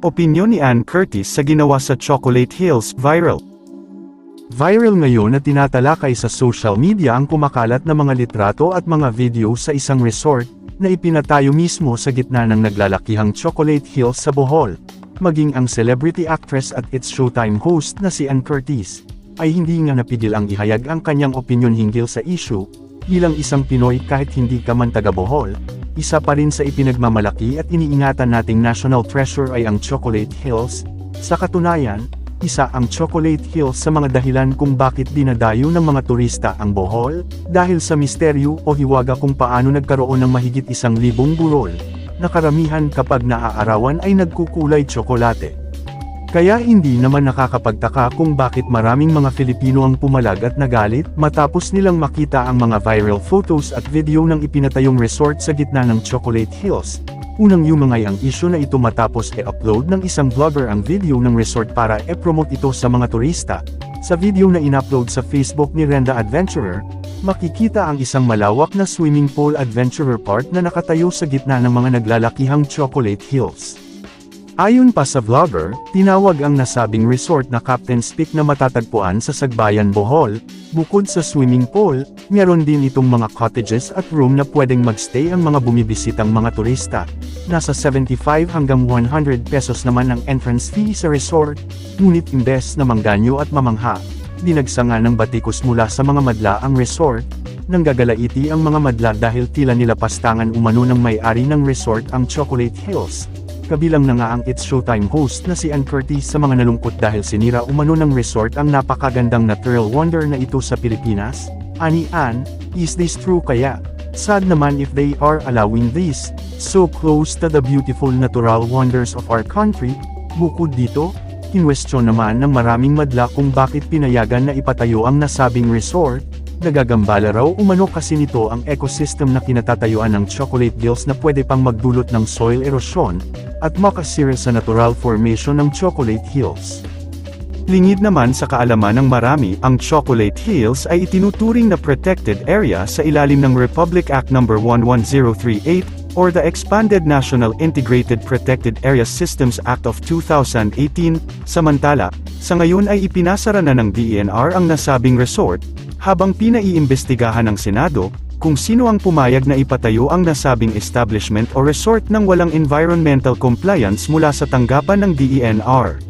Opinyon ni Ann Curtis sa ginawa sa Chocolate Hills viral. Viral ngayon na tinatalakay sa social media ang kumakalat na mga litrato at mga video sa isang resort, na ipinatayo mismo sa gitna ng naglalakihang Chocolate Hills sa Bohol. Maging ang celebrity actress at It's Showtime host na si Ann Curtis, ay hindi nga napigil ang ihayag ang kanyang opinyon hinggil sa issue. Bilang isang Pinoy kahit hindi ka man taga Bohol, isa pa rin sa ipinagmamalaki at iniingatan nating national treasure ay ang Chocolate Hills. Sa katunayan, isa ang Chocolate Hills sa mga dahilan kung bakit dinadayo ng mga turista ang Bohol, dahil sa misteryo o hiwaga kung paano nagkaroon ng mahigit 1,000 burol, na karamihan kapag naaarawan ay nagkukulay tsokolate. Kaya hindi naman nakakapagtaka kung bakit maraming mga Filipino ang pumalag at nagalit matapos nilang makita ang mga viral photos at video ng ipinatayong resort sa gitna ng Chocolate Hills. Unang yumangay ang issue na ito matapos e-upload ng isang vlogger ang video ng resort para e-promote ito sa mga turista. Sa video na in-upload sa Facebook ni Renda Adventurer, makikita ang isang malawak na swimming pool adventurer park na nakatayo sa gitna ng mga naglalakihang Chocolate Hills. Ayon pa sa vlogger, tinawag ang nasabing resort na Captain's Peak na matatagpuan sa Sagbayan, Bohol. Bukod sa swimming pool, meron din itong mga cottages at room na pwedeng magstay ang mga bumibisitang mga turista. Nasa 75 hanggang 100 pesos naman ang entrance fee sa resort, ngunit imbes na mangganyo at mamangha, dinagsangan ng batikos mula sa mga madla ang resort. Nanggagalaiti ang mga madla dahil tila nila pastangan umano ng may-ari ng resort ang Chocolate Hills. Kabilang na nga ang It's Showtime host na si Ann Curtis sa mga nalungkot dahil sinira umano ng resort ang napakagandang natural wonder na ito sa Pilipinas. Ani Ann, is this true kaya? Sad naman if they are allowing this, so close to the beautiful natural wonders of our country. Bukod dito, kinwestiyon naman ng maraming madla kung bakit pinayagan na ipatayo ang nasabing resort. Nagagambala raw umano kasi nito ang ecosystem na kinatatayuan ng Chocolate Hills na pwede pang magdulot ng soil erosion, at makasira sa natural formation ng Chocolate Hills. Lingid naman sa kaalaman ng marami, ang Chocolate Hills ay itinuturing na protected area sa ilalim ng Republic Act No. 11038, or the Expanded National Integrated Protected Area Systems Act of 2018, samantala, sa ngayon ay ipinasara na ng DENR ang nasabing resort, habang pinaiimbestigahan ng Senado, kung sino ang pumayag na ipatayo ang nasabing establishment o resort nang walang environmental compliance mula sa tanggapan ng DENR.